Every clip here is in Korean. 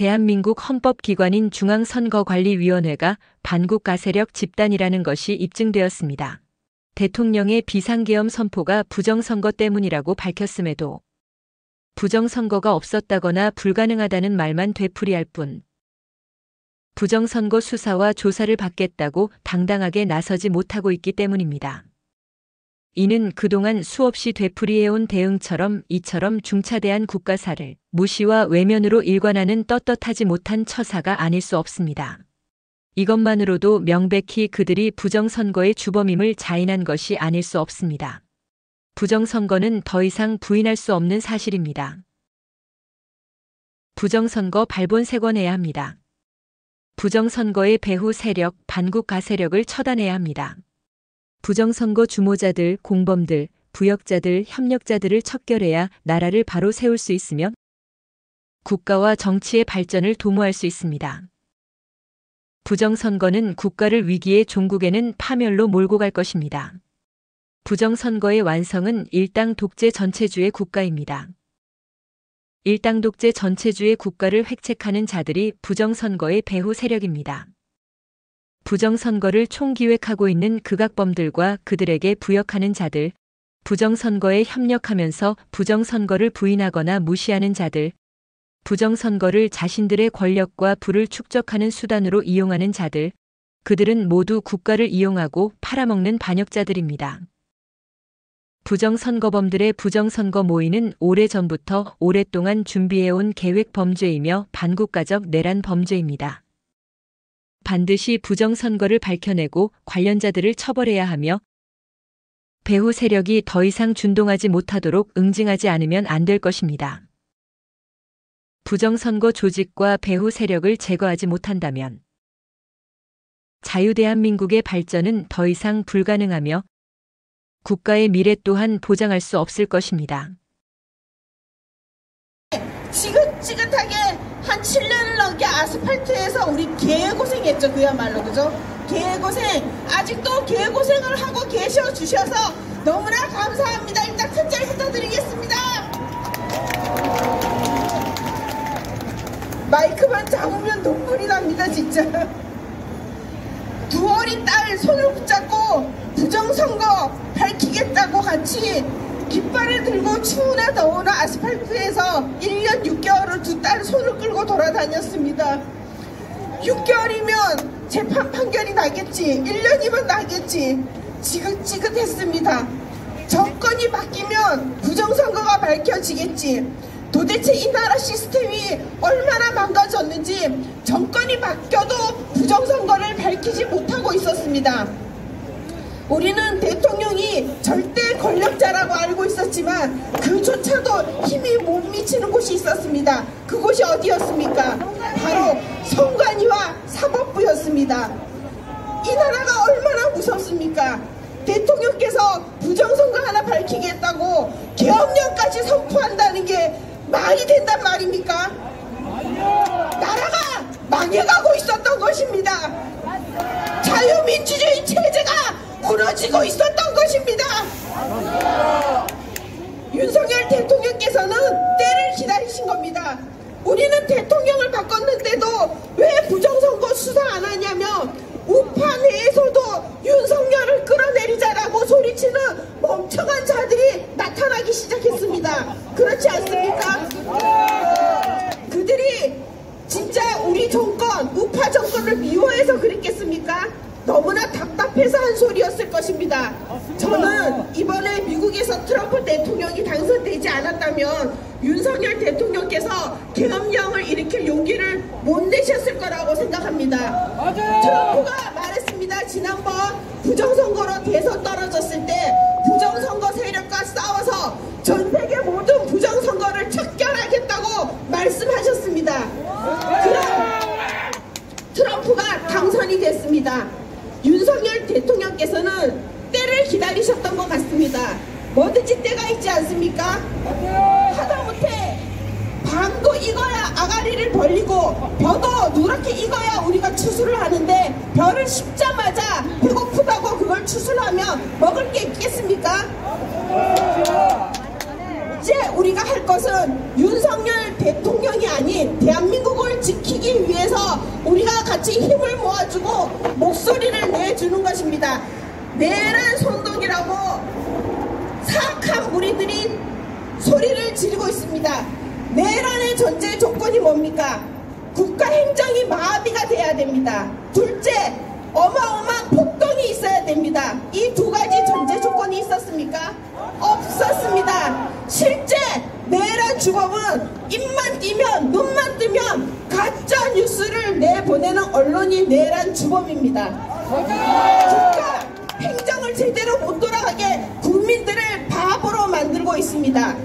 대한민국 헌법기관인 중앙선거관리위원회가 반국가세력 집단이라는 것이 입증되었습니다. 대통령의 비상계엄 선포가 부정선거 때문이라고 밝혔음에도 부정선거가 없었다거나 불가능하다는 말만 되풀이할 뿐 부정선거 수사와 조사를 받겠다고 당당하게 나서지 못하고 있기 때문입니다. 이는 그동안 수없이 되풀이해온 대응처럼 이처럼 중차대한 국가사를 무시와 외면으로 일관하는 떳떳하지 못한 처사가 아닐 수 없습니다. 이것만으로도 명백히 그들이 부정선거의 주범임을 자인한 것이 아닐 수 없습니다. 부정선거는 더 이상 부인할 수 없는 사실입니다. 부정선거 발본색원해야 합니다. 부정선거의 배후 세력, 반국가세력을 처단해야 합니다. 부정선거 주모자들, 공범들, 부역자들, 협력자들을 척결해야 나라를 바로 세울 수 있으며 국가와 정치의 발전을 도모할 수 있습니다. 부정선거는 국가를 위기에 종국에는 파멸로 몰고 갈 것입니다. 부정선거의 완성은 일당 독재 전체주의 국가입니다. 일당 독재 전체주의 국가를 획책하는 자들이 부정선거의 배후 세력입니다. 부정선거를 총기획하고 있는 극악범들과 그들에게 부역하는 자들, 부정선거에 협력하면서 부정선거를 부인하거나 무시하는 자들, 부정선거를 자신들의 권력과 부를 축적하는 수단으로 이용하는 자들, 그들은 모두 국가를 이용하고 팔아먹는 반역자들입니다. 부정선거범들의 부정선거 모의는 오래전부터 오랫동안 준비해온 계획 범죄이며 반국가적 내란 범죄입니다. 반드시 부정선거를 밝혀내고 관련자들을 처벌해야 하며 배후 세력이 더 이상 준동하지 못하도록 응징하지 않으면 안 될 것입니다. 부정선거 조직과 배후 세력을 제거하지 못한다면 자유대한민국의 발전은 더 이상 불가능하며 국가의 미래 또한 보장할 수 없을 것입니다. 지긋지긋하게 한 7년을 넘게 아스팔트에서 우리 개고생했죠. 그야말로 그죠? 개고생, 아직도 개고생을 하고 계셔 주셔서 너무나 감사합니다. 일단 큰 짤부터 드리겠습니다. 마이크만 잡으면 눈물이 납니다. 진짜. 두 어린 딸 손을 붙잡고 부정선거 밝히겠다고 같이 깃발을 들고 추우나 더우나 아스팔트에서 1년 6개월을 두 딸 손을 끌고 돌아다녔습니다. 6개월이면 재판 판결이 나겠지, 1년이면 나겠지. 지긋지긋했습니다. 정권이 바뀌면 부정선거가 밝혀지겠지. 도대체 이 나라 시스템이 얼마나 망가졌는지 정권이 바뀌어도 부정선거를 밝히지 못하고 있었습니다. 우리는 대통령이 절대 권력자라고 알고 있었지만 그조차도 힘이 못 미치는 곳이 있었습니다. 그곳이 어디였습니까? 바로 선관위와 사법부였습니다. 이 나라가 얼마나 무섭습니까? 대통령께서 부정선거 하나 밝히겠다고 계엄령까지 선포한다는 게 말이 된단 말입니까? 나라가 망해가고 있었던 것입니다. 자유민주주의 체제가 무너지고 있었던 것입니다. 윤석열 대통령께서는 때를 기다리신 겁니다. 우리는 대통령을 바꿨는데도 왜 부정선거 수사 안 하냐면 우파 내에서도 윤석열을 끌어내리자라고 소리치는 멍청한 자들이 나타나기 시작했습니다. 그렇지 않습니까? 그들이 진짜 우리 정권, 우파 정권을 미워해서 그랬겠습니까? 너무나 답답해서 한 소리였을 것입니다. 저는 이번에 미국에서 트럼프 대통령이 당선되지 않았다면 윤석열 대통령께서 계엄령을 일으킬 용기를 못 내셨을 거라고 생각합니다. 트럼프가 말했습니다. 지난번 부정선거로 대선 떨어졌을 때 부정선거 세력과 싸워서 전 세계 모든 부정선거를 척결하겠다고 말씀하셨습니다. 그럼 트럼프가 당선이 됐습니다. 윤석열 대통령께서는 때를 기다리셨던 것 같습니다. 뭐든지 때가 있지 않습니까? 하다못해 밤도 익어야 아가리를 벌리고 벼도 누렇게 익어야 우리가 추수를 하는데 벼를 씹자마자 배고프다고 그걸 추수하면 먹을 게 있겠습니까? 이제 우리가 할 것은 윤석열 대통령이 아닌 대한민국을 지키는 같이 힘을 모아주고 목소리를 내주는 것입니다. 내란 선동이라고 사악한 무리들이 소리를 지르고 있습니다. 내란의 전제 조건이 뭡니까? 국가 행정이 마비가 돼야 됩니다. 둘째, 어마어마한 폭동이 있어야 됩니다. 이 두 가지 전제 조건이 있었습니까? 없었습니다. 실제 내란 주범은 입만 띄면 눈만 뜨면 가짜 뉴스를 내보내는 언론이 내란 주범입니다. 국가 행정을 제대로 못 돌아가게 국민들을 바보로 만들고 있습니다.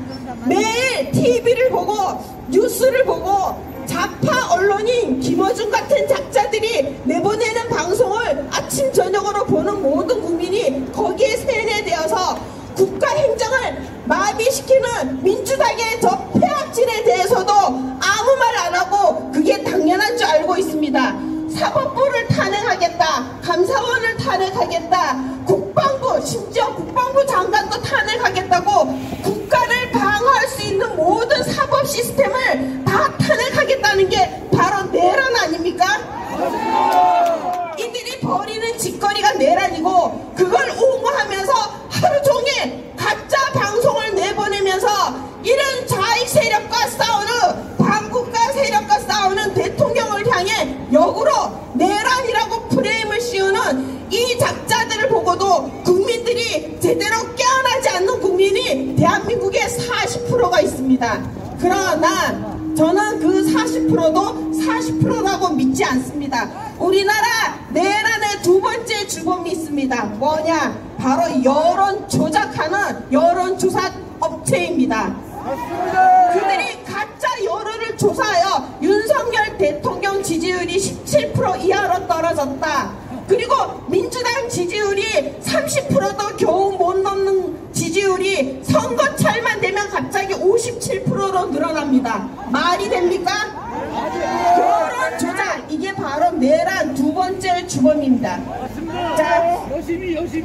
매일 TV를 보고 뉴스를 보고 좌파 언론인 김어준 같은 작자들이 내보내는 방송을 아침 저녁으로 보는 모든 국민이 거기에 세뇌되어서 국가 행정을 마비시키는 민주당의 저 폐악질에 대해서도 아무 말 안 하고 그게 당연한 줄 알고 있습니다. 사법부를 탄핵하겠다, 감사원을 탄핵하겠다, 국방부, 심지어 국방부 장관도 탄핵하겠다고 국가를 방어할 수 있는 모든 사법 시스템을 다 탄핵하겠다는 게 바로 내란 아닙니까? 이들이 벌이는 짓거리가 내란이고 그걸 옹호하면서 하루 종일 가짜 방송을 내보내면서 이런 좌익 세력과 싸우는 반국가 세력과 싸우는 대통령을 향해 역으로 내란이라고 프레임을 씌우는 이 작자들을 보고도 국민들이 제대로 깨어나지 않는 국민이 대한민국에 40%가 있습니다. 그러나 저는 그 40%도 40%라고 믿지 않습니다. 우리나라 내란의 두 번째 주범이 있습니다. 뭐냐? 바로 여론 조작하는 여론조사 업체입니다. 그들이 가짜 여론을 조사하여 윤석열 대통령 지지율이 17% 이하로 떨어졌다. 그리고 민주당 지지율이 30%도 겨우 못 넘는 지지율이 선거철만 되면 갑자기 57%로 늘어납니다. 말이 됩니까? 여론 조작, 이게 바로 내란 두 번째 주범입니다. 자,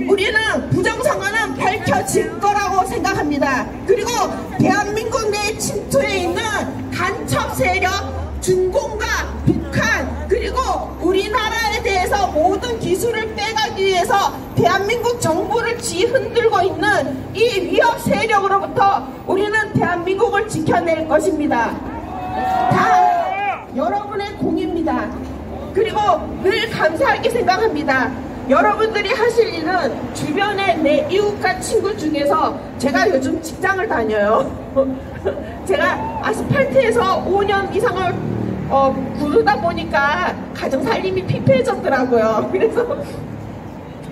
우리는 부정선거는 밝혀질 거라고 생각합니다. 그리고 대한민국 내에 침투해 있는 간첩 세력, 중공과 북한, 그리고 우리나라에 대해서 모든 기술을 빼가기 위해서 대한민국 정부를 뒤흔들고 있는 이 위협 세력으로부터 우리는 대한민국을 지켜낼 것입니다. 다 여러분의 공입니다. 그리고 늘 감사하게 생각합니다. 여러분들이 하실 일은 주변의 내 이웃과 친구 중에서 제가 요즘 직장을 다녀요. 제가 아스팔트에서 5년 이상을 구르다 보니까 가정살림이 피폐해졌더라고요. 그래서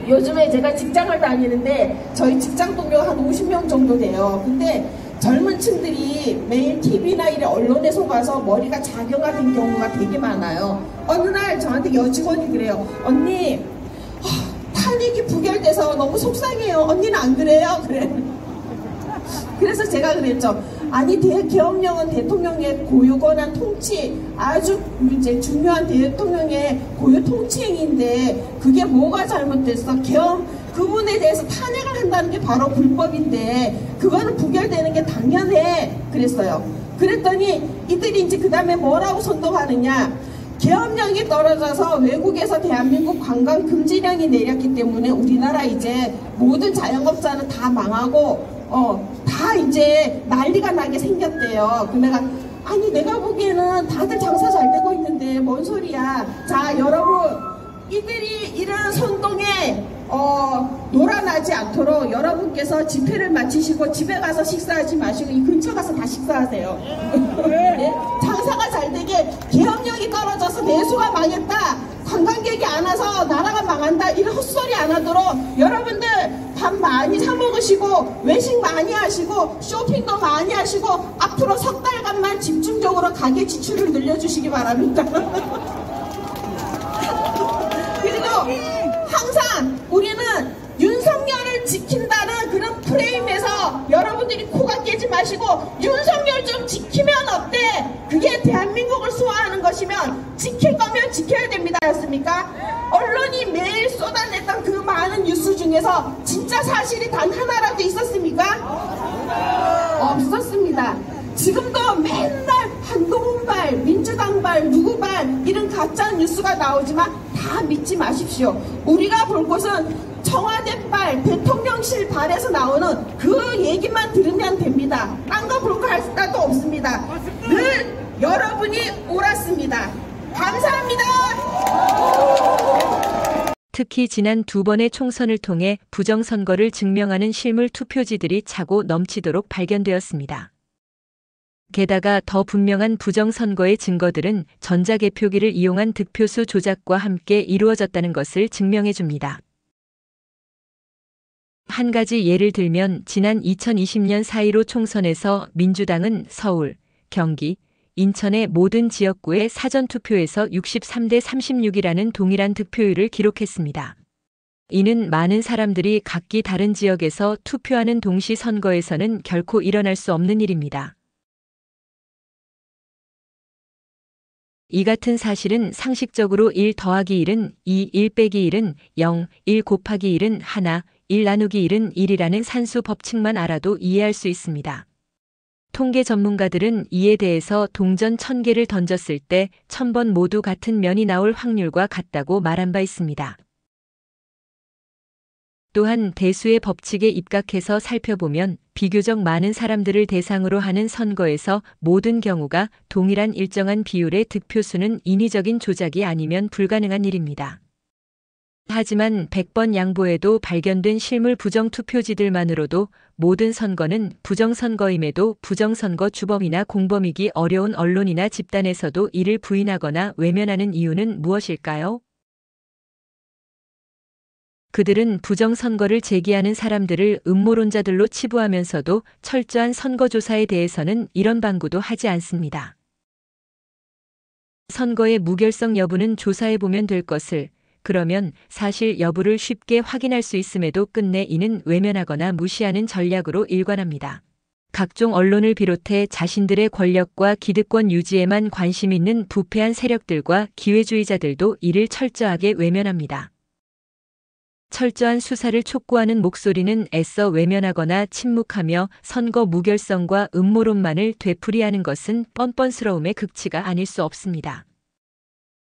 요즘에 제가 직장을 다니는데 저희 직장 동료가 한 50명 정도 돼요. 근데 젊은 층들이 매일 TV나 이런 언론에 속아서 머리가 작용화된 경우가 되게 많아요. 어느 날 저한테 여직원이 그래요. 언니, 탄핵이 부결돼서 너무 속상해요. 언니는 안 그래요? 그래. 그래서 제가 그랬죠. 아니, 계엄령은 대통령의 고유 권한 통치, 아주 이제 중요한 대통령의 고유 통치행위인데 그게 뭐가 잘못됐어? 그분에 대해서 탄핵을 한다는 게 바로 불법인데 그거는 부결되는 게 당연해. 그랬어요. 그랬더니 이들이 이제 그 다음에 뭐라고 선동하느냐? 계엄령이 떨어져서 외국에서 대한민국 관광 금지령이 내렸기 때문에 우리나라 이제 모든 자영업자는 다 망하고 다 이제 난리가 나게 생겼대요. 내가 아니 내가 보기에는 다들 장사 잘 되고 있는데 뭔 소리야. 자, 여러분, 이들이 이런 선동에 놀아나지 않도록 여러분께서 집회를 마치시고 집에 가서 식사하지 마시고 이 근처 가서 다 식사하세요. 네? 장사가 잘 되게, 계엄령이 떨어져서 내수가 망했다, 관광객이 안 와서 나라가 망한다, 이런 헛소리 안 하도록 여러분들 밥 많이 사 먹으시고 외식 많이 하시고 쇼핑도 많이 하시고 앞으로 석 달간만 집중적으로 가계 지출을 늘려주시기 바랍니다. 그리고 항상 우리는 윤석열을 지킨다는 그런 프레임에서 여러분들이 코가 깨지 마시고 윤석열 좀 지키면 어때? 그게 대한민국을 수호하는 것이면 지킬 거면 지켜야 됩니다. 였습니까? 언론이 매일 쏟아냈던 그 많은 뉴스 중에서 진짜 사실이 단 하나라도 있었습니까? 없었습니다. 지금도 맨날 한동훈발, 민주당발, 누구발 정말 이런 가짜 뉴스가 나오지만 다 믿지 마십시오. 우리가 볼 것은 청와대발, 대통령실 발에서 나오는 그 얘기만 들으면 됩니다. 딴 거 볼 거 할 수도 없습니다. 늘 여러분이 옳았습니다. 감사합니다. 특히 지난 2번의 총선을 통해 부정선거를 증명하는 실물 투표지들이 차고 넘치도록 발견되었습니다. 게다가 더 분명한 부정선거의 증거들은 전자개표기를 이용한 득표수 조작과 함께 이루어졌다는 것을 증명해줍니다. 한 가지 예를 들면 지난 2020년 4.15 총선에서 민주당은 서울, 경기, 인천의 모든 지역구의 사전투표에서 63대 36이라는 동일한 득표율을 기록했습니다. 이는 많은 사람들이 각기 다른 지역에서 투표하는 동시 선거에서는 결코 일어날 수 없는 일입니다. 이 같은 사실은 상식적으로 1 더하기 1은 2, 1 빼기 1은 0, 1 곱하기 1은 1, 1 나누기 1은 1이라는 산수 법칙만 알아도 이해할 수 있습니다. 통계 전문가들은 이에 대해서 동전 1000개를 던졌을 때 1000번 모두 같은 면이 나올 확률과 같다고 말한 바 있습니다. 또한 대수의 법칙에 입각해서 살펴보면 비교적 많은 사람들을 대상으로 하는 선거에서 모든 경우가 동일한 일정한 비율의 득표수는 인위적인 조작이 아니면 불가능한 일입니다. 하지만 100번 양보해도 발견된 실물 부정투표지들만으로도 모든 선거는 부정선거임에도 부정선거 주범이나 공범이기 어려운 언론이나 집단에서도 이를 부인하거나 외면하는 이유는 무엇일까요? 그들은 부정선거를 제기하는 사람들을 음모론자들로 치부하면서도 철저한 선거조사에 대해서는 이런 방구도 하지 않습니다. 선거의 무결성 여부는 조사해보면 될 것을, 그러면 사실 여부를 쉽게 확인할 수 있음에도 끝내 이는 외면하거나 무시하는 전략으로 일관합니다. 각종 언론을 비롯해 자신들의 권력과 기득권 유지에만 관심 있는 부패한 세력들과 기회주의자들도 이를 철저하게 외면합니다. 철저한 수사를 촉구하는 목소리는 애써 외면하거나 침묵하며 선거 무결성과 음모론만을 되풀이하는 것은 뻔뻔스러움의 극치가 아닐 수 없습니다.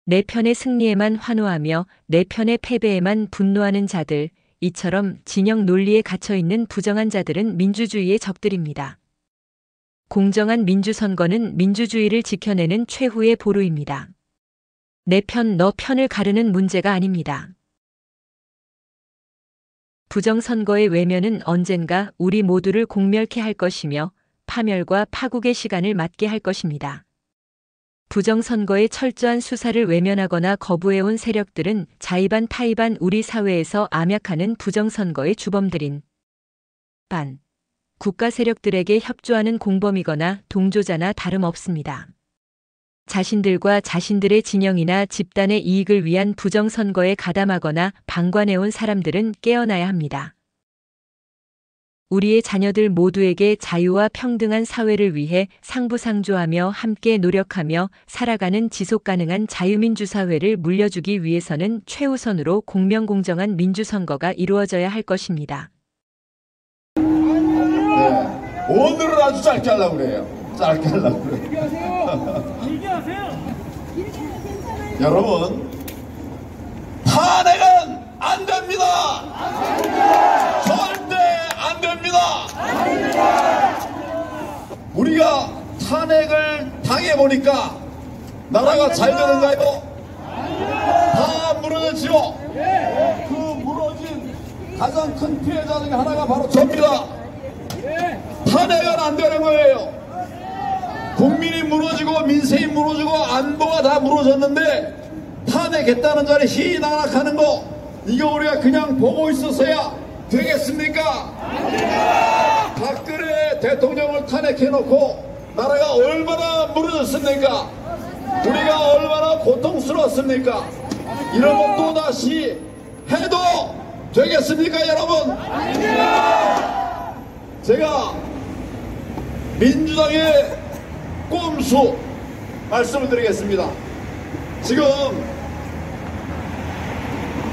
내 편의 승리에만 환호하며 내 편의 패배에만 분노하는 자들, 이처럼 진영 논리에 갇혀있는 부정한 자들은 민주주의의 적들입니다. 공정한 민주선거는 민주주의를 지켜내는 최후의 보루입니다. 내 편, 너 편을 가르는 문제가 아닙니다. 부정선거의 외면은 언젠가 우리 모두를 공멸케 할 것이며 파멸과 파국의 시간을 맞게 할 것입니다. 부정선거의 철저한 수사를 외면하거나 거부해온 세력들은 자의반 타의반 우리 사회에서 암약하는 부정선거의 주범들인 국가 세력들에게 협조하는 공범이거나 동조자나 다름없습니다. 자신들과 자신들의 진영이나 집단의 이익을 위한 부정선거에 가담하거나 방관해온 사람들은 깨어나야 합니다. 우리의 자녀들 모두에게 자유와 평등한 사회를 위해 상부상조하며 함께 노력하며 살아가는 지속가능한 자유민주사회를 물려주기 위해서는 최우선으로 공명공정한 민주선거가 이루어져야 할 것입니다. 네, 오늘은 아주 짧게 하려고 그래요. 짧게 하려고 그래요. 여러분, 탄핵은 안 됩니다. 절대 안 됩니다. 우리가 탄핵을 당해보니까 나라가 잘 되는가요? 다 무너졌지요. 그 무너진 가장 큰 피해자 중에 하나가 바로 접니다. 탄핵은 안 되는 거예요. 국민이 무너지고 민생이 무너지고 안보가 다 무너졌는데 탄핵했다는 자리 희낙하는 거, 이거 우리가 그냥 보고 있었어야 되겠습니까? 박근혜 대통령을 탄핵해놓고 나라가 얼마나 무너졌습니까? 우리가 얼마나 고통스러웠습니까? 이런 것 또다시 해도 되겠습니까, 여러분? 제가 민주당의 꼼수 말씀을 드리겠습니다. 지금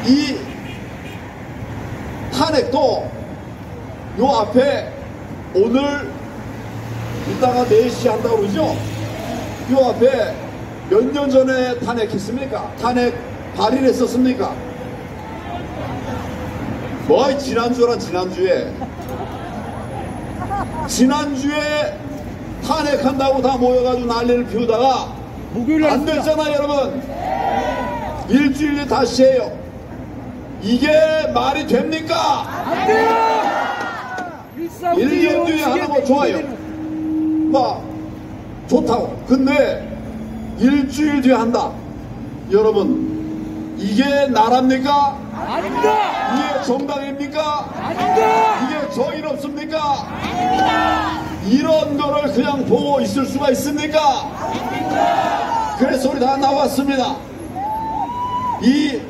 이 탄핵도 요 앞에 오늘 이따가 4시 한다고 그러죠? 요 앞에 몇 년 전에 탄핵했습니까? 탄핵 발의를 했었습니까? 뭐 지난주라 지난주에 탄핵한다고 다 모여가지고 난리를 피우다가 안 됐잖아요 여러분. 일주일에 다시 해요. 이게 말이 됩니까? 안 돼요! 1년 뒤에 하는 거 좋아요. 막 좋다고. 근데 일주일 뒤에 한다. 여러분 이게 나라입니까? 아닙니다! 이게 정당입니까? 아닙니다! 이게 정의롭습니까? 이런 거를 그냥 보고 있을 수가 있습니까? 그래서 우리 다 나왔습니다.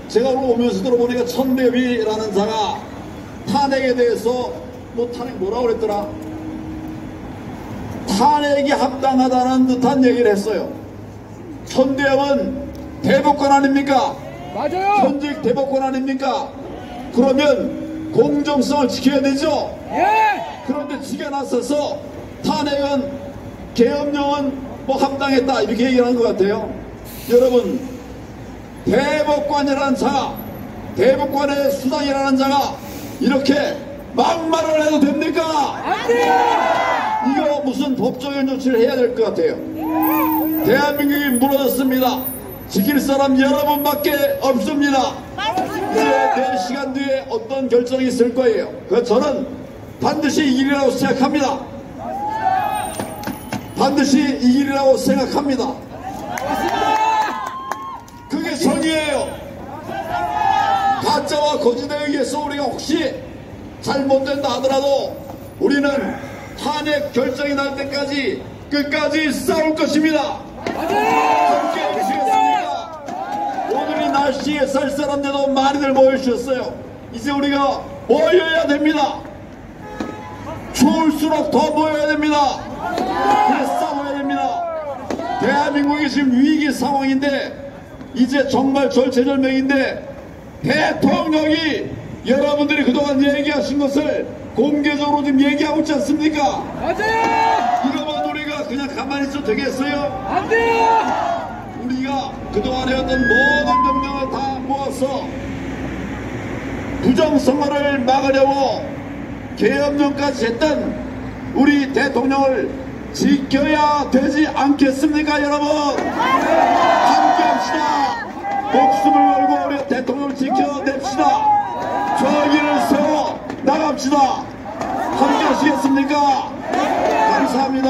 제가 오면서 들어보니까 천배위라는 자가 탄핵에 대해서 탄핵 뭐라고 그랬더라? 탄핵이 합당하다는 듯한 얘기를 했어요. 천대영은 대법관 아닙니까? 맞아요! 현직 대법관 아닙니까? 그러면 공정성을 지켜야 되죠? 예! 그런데 지가 나서서 탄핵은 계엄령은 합당했다 이렇게 얘기하는 것 같아요. 여러분 대법관이라는 자가 대법관의 수장이라는 자가 이렇게 막말을 해도 됩니까? 안 돼요! 이거 무슨 법적인 조치를 해야 될 것 같아요. 대한민국이 무너졌습니다. 지킬 사람 여러분밖에 없습니다. 이제 4시간 뒤에 어떤 결정이 있을 거예요. 저는 반드시 이 길이라고 생각합니다. 반드시 이 길이라고 생각합니다. 그게 정의예요. 가짜와 거짓에 의해서 우리가 혹시 잘못된다 하더라도 우리는 탄핵 결정이 날 때까지 끝까지 싸울 것입니다. 함께 해주시겠습니까? 오늘 이 날씨에 쌀쌀한데도 많이들 모여주셨어요. 이제 우리가 모여야 됩니다. 추울수록 더 모여야 됩니다. 그래 싸워야 됩니다. 대한민국이 지금 위기 상황인데 이제 정말 절체절명인데 대통령이 여러분들이 그동안 얘기하신 것을 공개적으로 지금 얘기하고 있지 않습니까? 맞아요! 이거만 우리가 그냥 가만히 있어도 되겠어요? 안 돼요! 우리가 그동안에 어떤 모든 명령을 다 모아서 부정선거를 막으려고 계엄령까지 했던 우리 대통령을 지켜야 되지 않겠습니까 여러분? 함께합시다. 목숨을 걸고 우리 대통령을 지켜냅시다. 정의를 세워 나갑시다. 함께 하시겠습니까? 감사합니다.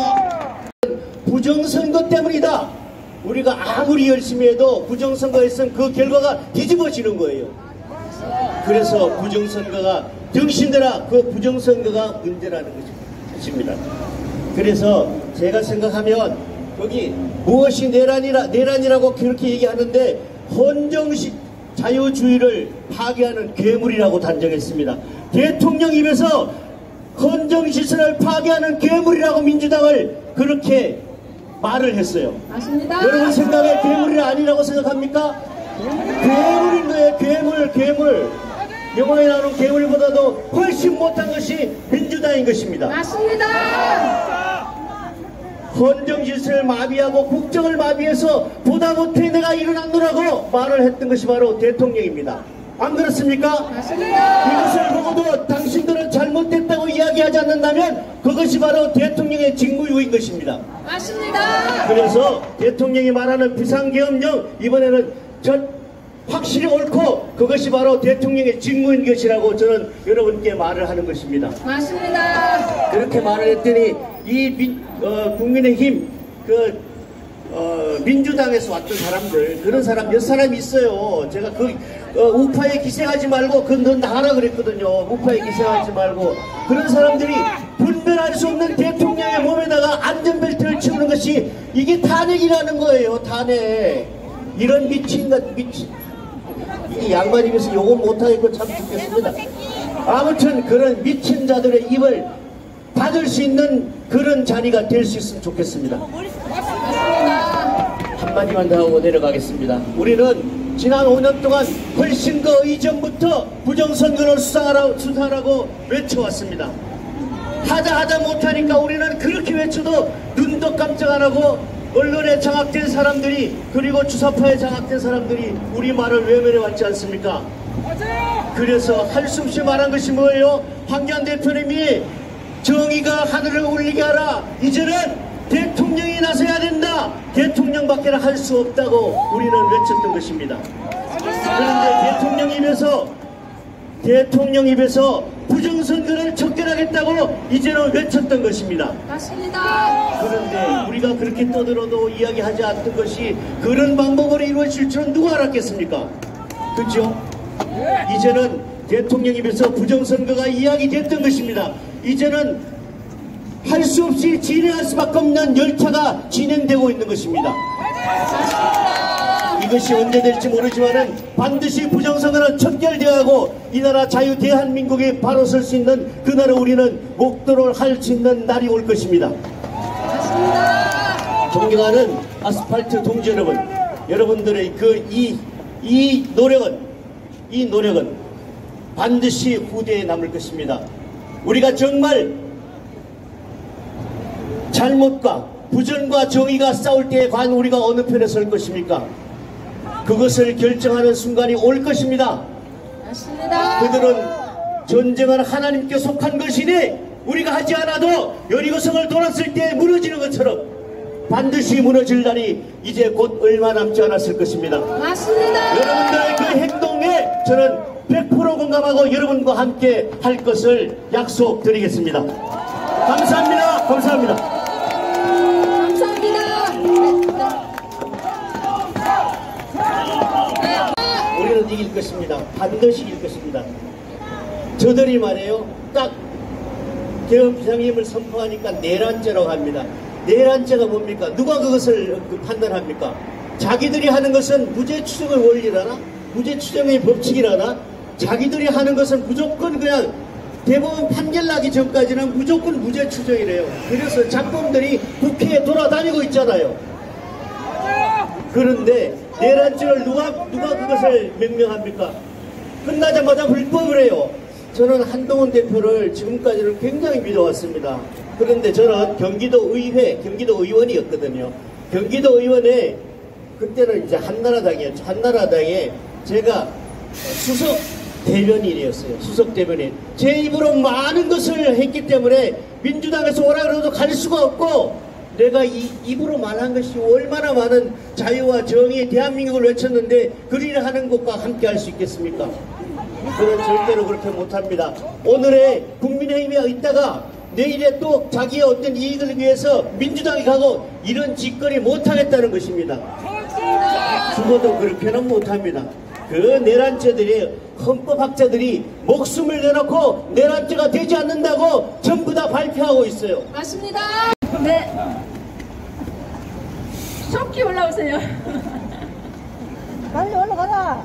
부정선거 때문이다. 우리가 아무리 열심히 해도 부정선거에서는 그 결과가 뒤집어지는 거예요. 그래서 부정선거가 정신들아 그 부정선거가 문제라는 것입니다. 그래서 제가 생각하면 거기 무엇이 내란이라고 그렇게 얘기하는데 헌정식 자유주의를 파괴하는 괴물이라고 단정했습니다. 대통령 입에서 헌정시설을 파괴하는 괴물이라고 민주당을 그렇게 말을 했어요. 맞습니다. 여러분 생각에 괴물이 아니라고 생각합니까? 괴물인 거예요. 괴물. 영화에 나오는 괴물보다도 훨씬 못한 것이 민주당인 것입니다. 맞습니다. 헌정질서를 마비하고 국정을 마비해서 보다 못해 내가 일어났노라고 말을 했던 것이 바로 대통령입니다. 안 그렇습니까? 맞습니다. 이것을 보고도 당신들은 잘못됐다고 이야기하지 않는다면 그것이 바로 대통령의 직무유인 것입니다. 맞습니다. 그래서 대통령이 말하는 비상계엄령 이번에는 확실히 옳고 그것이 바로 대통령의 직무인 것이라고 저는 여러분께 말을 하는 것입니다. 맞습니다. 그렇게 말을 했더니 이 국민의힘 민주당에서 왔던 사람들 그런 사람 몇 사람 있어요. 제가 우파에 기생하지 말고 넌 나가라 그랬거든요. 우파에 기생하지 말고 그런 사람들이 분별할 수 없는 대통령의 몸에다가 안전벨트를 치우는 것이 이게 탄핵이라는 거예요. 탄핵. 이런 미친 이 양반 입에서 욕은 못하겠고 참 좋겠습니다. 아무튼 그런 미친 자들의 입을 닫을 수 있는 그런 자리가 될 수 있으면 좋겠습니다. 한마디만 더 하고 내려가겠습니다. 우리는 지난 5년 동안 훨씬 더 이전부터 부정선거를 수사하라고 외쳐왔습니다. 하자 못하니까 우리는 그렇게 외쳐도 눈도 깜짝 안 하고 언론에 장악된 사람들이 그리고 주사파에 장악된 사람들이 우리 말을 외면해 왔지 않습니까? 맞아요. 그래서 할 수 없이 말한 것이 뭐예요? 황교안 대표님이 정의가 하늘을 울리게 하라. 이제는 대통령이 나서야 된다. 대통령밖에 할 수 없다고 우리는 외쳤던 것입니다. 그런데 대통령 입에서 부정선거를 척결하겠다고 이제는 외쳤던 것입니다. 맞습니다. 그런데 우리가 그렇게 떠들어도 이야기하지 않던 것이 그런 방법으로 이루어질 줄은 누가 알았겠습니까? 그렇죠? 이제는 대통령 입에서 부정선거가 이야기됐던 것입니다. 이제는 할 수 없이 진행할 수밖에 없는 열차가 진행되고 있는 것입니다. 이것이 언제 될지 모르지만은 반드시 부정선거는 척결되어가고 이 나라 자유 대한민국이 바로 설 수 있는 그날을 우리는 목도를 할 수 있는 날이 올 것입니다. 존경하는 아스팔트 동지 여러분, 여러분들의 이 노력은 반드시 후대에 남을 것입니다. 우리가 정말 잘못과 부정과 정의가 싸울 때에 과연 우리가 어느 편에 설 것입니까? 그것을 결정하는 순간이 올 것입니다. 맞습니다. 그들은 전쟁은 하나님께 속한 것이니 우리가 하지 않아도 여리고성을 돌았을 때 무너지는 것처럼 반드시 무너질 날이 이제 곧 얼마 남지 않았을 것입니다. 맞습니다. 여러분들의 그 행동에 저는 100% 공감하고 여러분과 함께 할 것을 약속드리겠습니다. 감사합니다. 감사합니다. 감사합니다. 우리는 이길 것입니다. 반드시 이길 것입니다. 저들이 말해요. 딱 개헌 비상임을 선포하니까 내란죄라고 합니다. 내란죄가 뭡니까? 누가 그것을 판단합니까? 자기들이 하는 것은 무죄추정의 원리라나? 무죄추정의 법칙이라나? 자기들이 하는 것은 무조건 그냥 대법원 판결 나기 전까지는 무조건 무죄추정이래요. 그래서 작범들이 국회에 돌아다니고 있잖아요. 그런데 내란죄를 누가 그것을 명명합니까? 끝나자마자 불법을 해요. 저는 한동훈 대표를 지금까지는 굉장히 믿어왔습니다. 그런데 저는 경기도 의원이었거든요. 경기도 의원에 그때는 이제 한나라당이었죠. 한나라당에 제가 수석 대변인이었어요. 수석 대변인. 제 입으로 많은 것을 했기 때문에 민주당에서 오라 그래도 갈 수가 없고 내가 입으로 말한 것이 얼마나 많은 자유와 정의 대한민국을 외쳤는데 그 일을 하는 것과 함께 할 수 있겠습니까? 저는 절대로 그렇게 못합니다. 오늘의 국민의힘에 있다가 내일에 또 자기의 어떤 이익을 위해서 민주당에 가고 이런 짓거리 못하겠다는 것입니다. 죽어도 그렇게는 못합니다. 그 내란죄들이 헌법학자들이 목숨을 내놓고 내란죄가 되지 않는다고 전부 다 발표하고 있어요. 맞습니다. 네. 속기 올라오세요. 빨리 올라가라.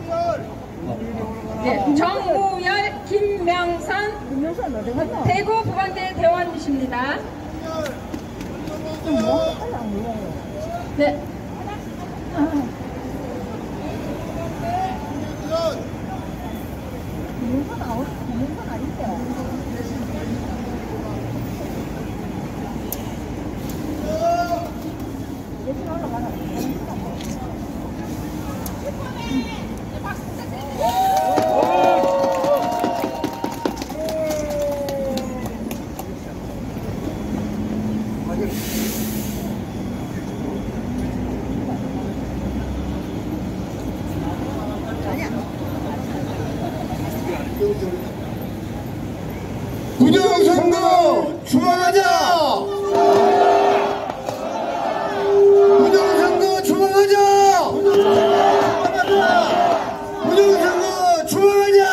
네, 정우열, 김명선, 김명선 어디 갔나? 대구 부방대 대원이십니다. 뭐 빨리 안 보여. 네. 김명선 아닌데. 대신 올라가라. 부정선거 추방하자! 부정선거 추방하자! 부정선거 추방하자!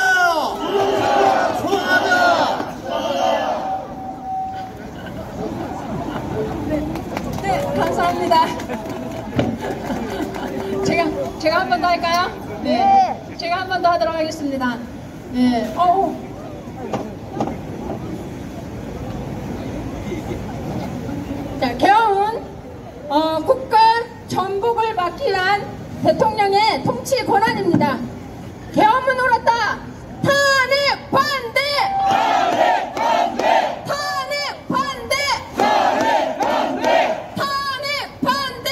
네, 감사합니다. 제가 한 번 더 할까요? 네. 제가 한 번 더 하도록 하겠습니다. 네. 자, 개헌은 국가 전복을 맡기 위한 대통령의 통치 권한입니다. 개헌문 옳았다. 탄핵 반대! 탄핵 반대! 탄핵 반대! 탄핵 반대! 탄핵 반대!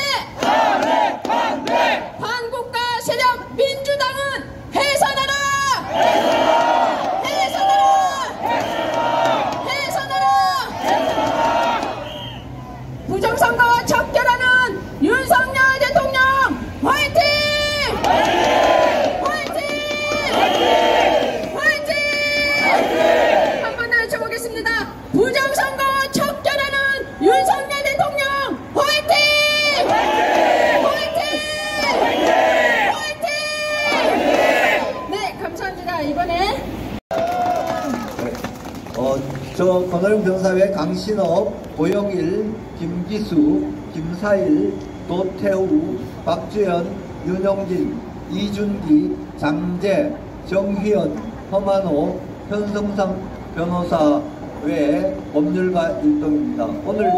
저 권호영 변사회 강신업, 고영일, 김기수, 김사일, 도태우, 박주연, 윤영진, 이준기, 장재, 정휘연, 허만호, 현성상 변호사 외에 법률가 일동입니다. 오늘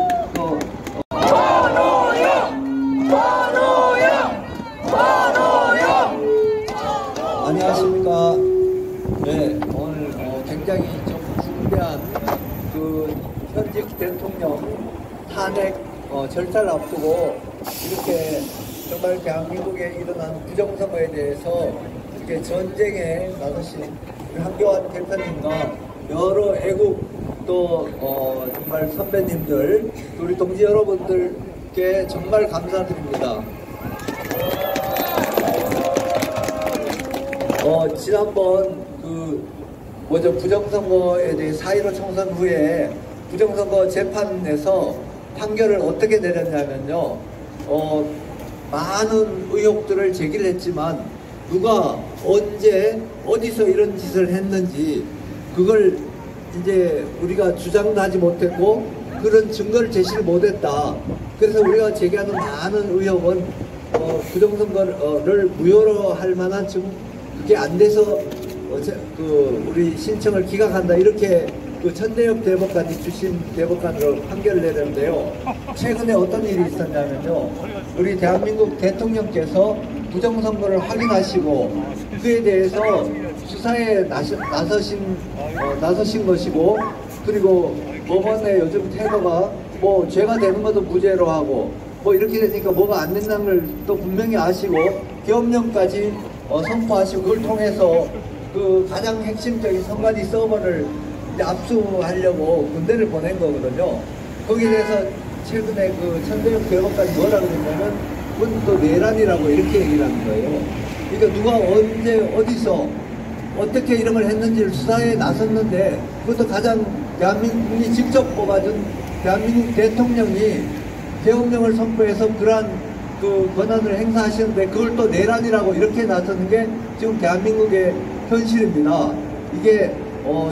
안녕하십니까. 네, 오늘 굉장히 좀 중대한 그 현직 대통령 탄핵 절차를 앞두고 이렇게 정말 대한민국에 일어난 부정선거에 대해서 이렇게 전쟁에 나서신 우리 한교안 대표님과 여러 애국 또 정말 선배님들 우리 동지 여러분들께 정말 감사드립니다. 지난번 부정선거에 대해 4.15 총선 후에 부정선거 재판에서 판결을 어떻게 내렸냐면요. 많은 의혹들을 제기를 했지만 누가 언제 어디서 이런 짓을 했는지 그걸 이제 우리가 주장도 하지 못했고 그런 증거를 제시를 못했다. 그래서 우리가 제기하는 많은 의혹은 부정선거를 무효로 할 만한 그게 안 돼서 우리 신청을 기각한다 이렇게 천대엽 대법관이 주신 대법관으로 판결을 내렸는데요. 최근에 어떤 일이 있었냐면요. 우리 대한민국 대통령께서 부정선거를 확인하시고 그에 대해서 수사에 나서신 것이고 그리고 법원의 요즘 태도가 뭐 죄가 되는 것도 무죄로 하고 뭐 이렇게 되니까 뭐가 안 된다는 걸 또 분명히 아시고 계엄령까지 선포하시고 그걸 통해서 그 가장 핵심적인 선관위 서버를 이제 압수하려고 군대를 보낸 거거든요. 거기에 대해서 최근에 천대엽 대법관이 뭐라 그랬냐면 그건 또 내란이라고 이렇게 얘기를 하는 거예요. 그러니까 누가 언제 어디서 어떻게 이런 걸 했는지를 수사에 나섰는데 그것도 가장 대한민국이 직접 뽑아준 대한민국 대통령이 계엄령을 선포해서 그러한 권한을 행사하시는데 그걸 또 내란이라고 이렇게 나서는 게 지금 대한민국의 현실입니다. 이게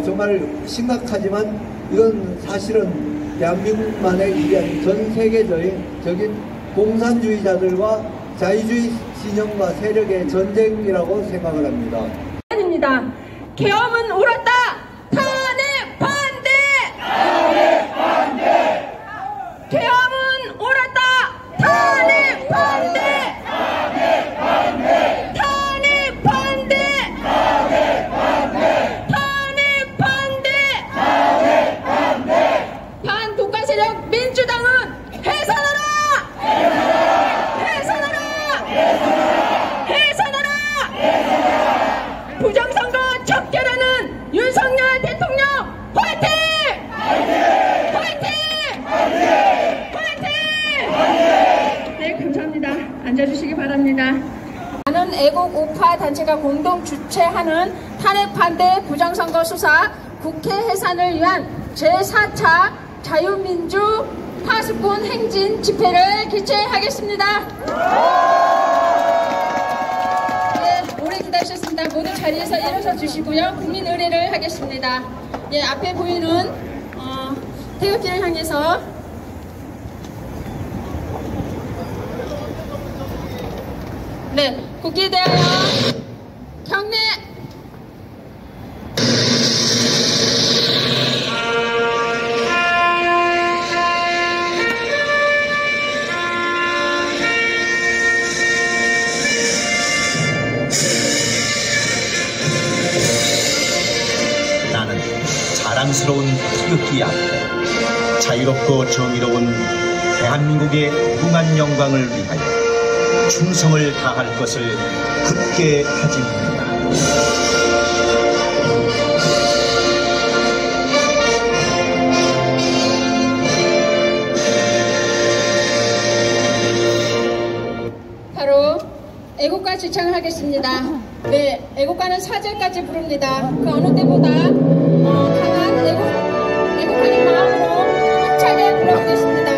정말 심각하지만 이건 사실은 대한민국만의 일이 아닌 전 세계적인 공산주의자들과 자유주의 진영과 세력의 전쟁이라고 생각을 합니다. 계엄은 옳았다. 탄핵 반대. 탄핵 반대. 계엄은 옳았다. 탄핵 반대. 탄핵 반대. 탄핵 반대. 탄핵 반대. 탄핵 반대. 탄핵 반대. 반독가 세력 민주당은 해산하라. 해산하라. 해산하라. 해산하라. 부정선거 척결하는 윤석열 대통령 화이팅! 화이팅! 화이팅! 화이팅! 네, 감사합니다. 앉아주시기 바랍니다. 많은 애국 우파 단체가 공동 주최하는 탄핵 반대 부정선거 수사 국회 해산을 위한 제4차 자유민주 파수꾼 행진 집회를 개최하겠습니다. 기다리셨습니다. 모두 자리에서 일어서 주시고요. 국민 의례를 하겠습니다. 예, 앞에 보이는 태극기를 향해서 네, 국기에 대하여 경례. 자랑스러운 태극기 앞에 자유롭고 정의로운 대한민국의 무궁한 영광을 위하여 충성을 다할 것을 굳게 다짐합니다. 바로 애국가 지창을 하겠습니다. 네, 애국가는 사절까지 부릅니다. 그 어느 때보다 강한 애국하는 마음으로 힘차게 불러보겠습니다.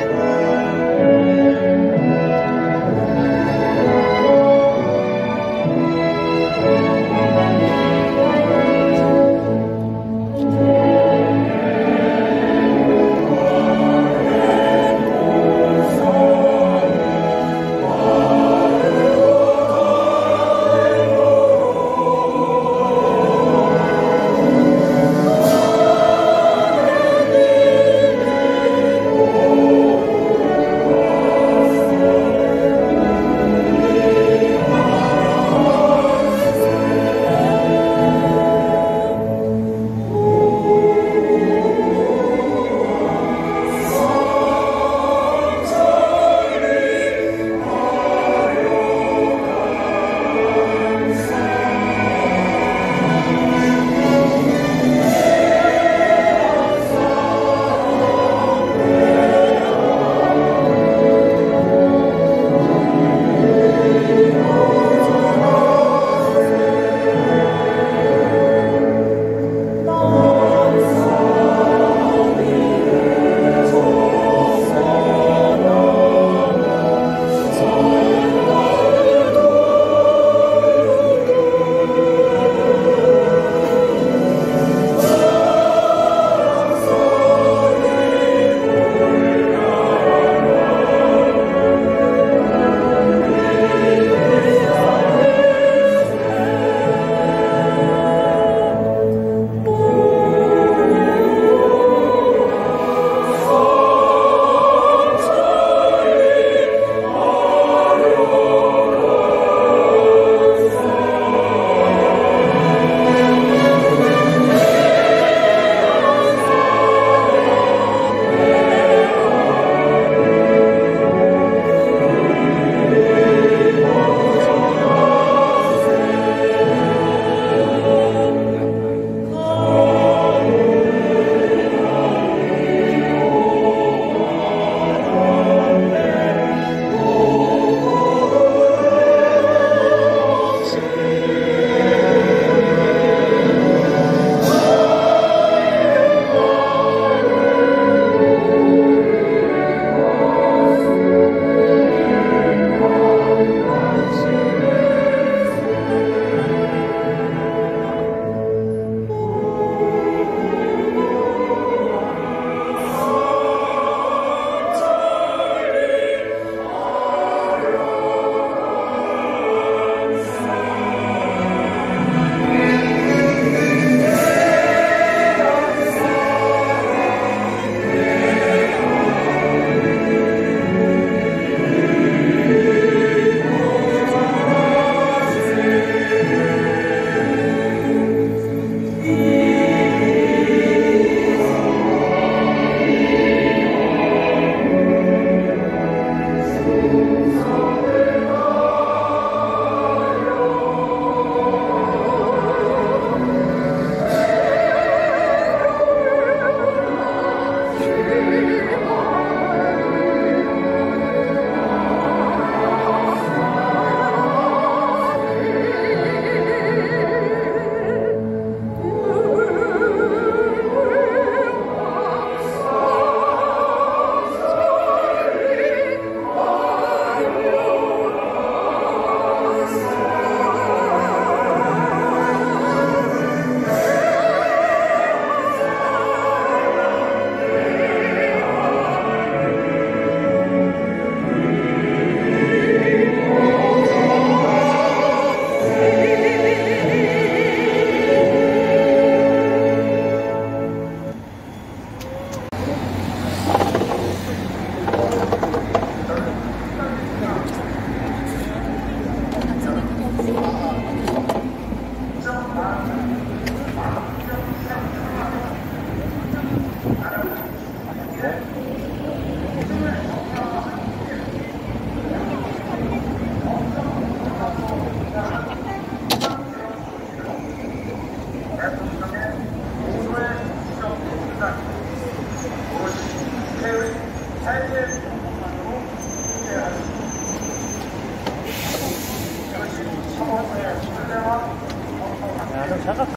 가짜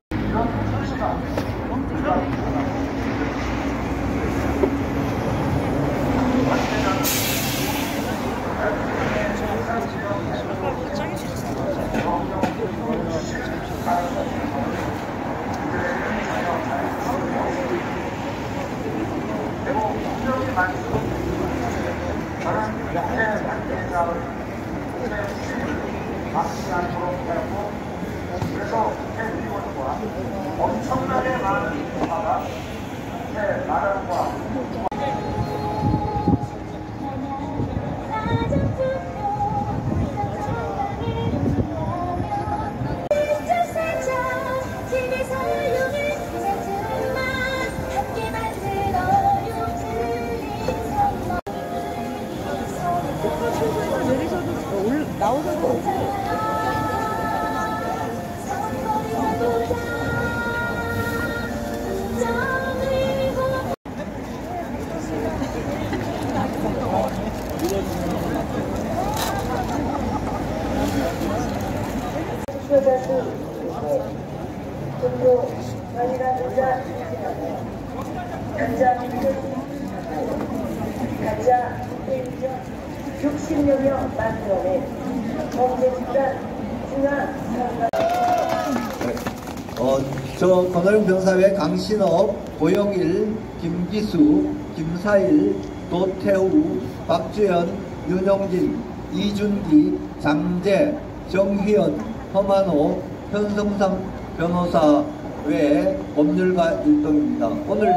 60여여 만원의 범죄집단 중앙선거 저 권호영 병사회 강신업, 고영일, 김기수, 김사일, 도태우, 박주연, 윤용진, 이준기, 장재, 정희연, 허만호, 현성삼 변호사 외 법률가 일동입니다. 오늘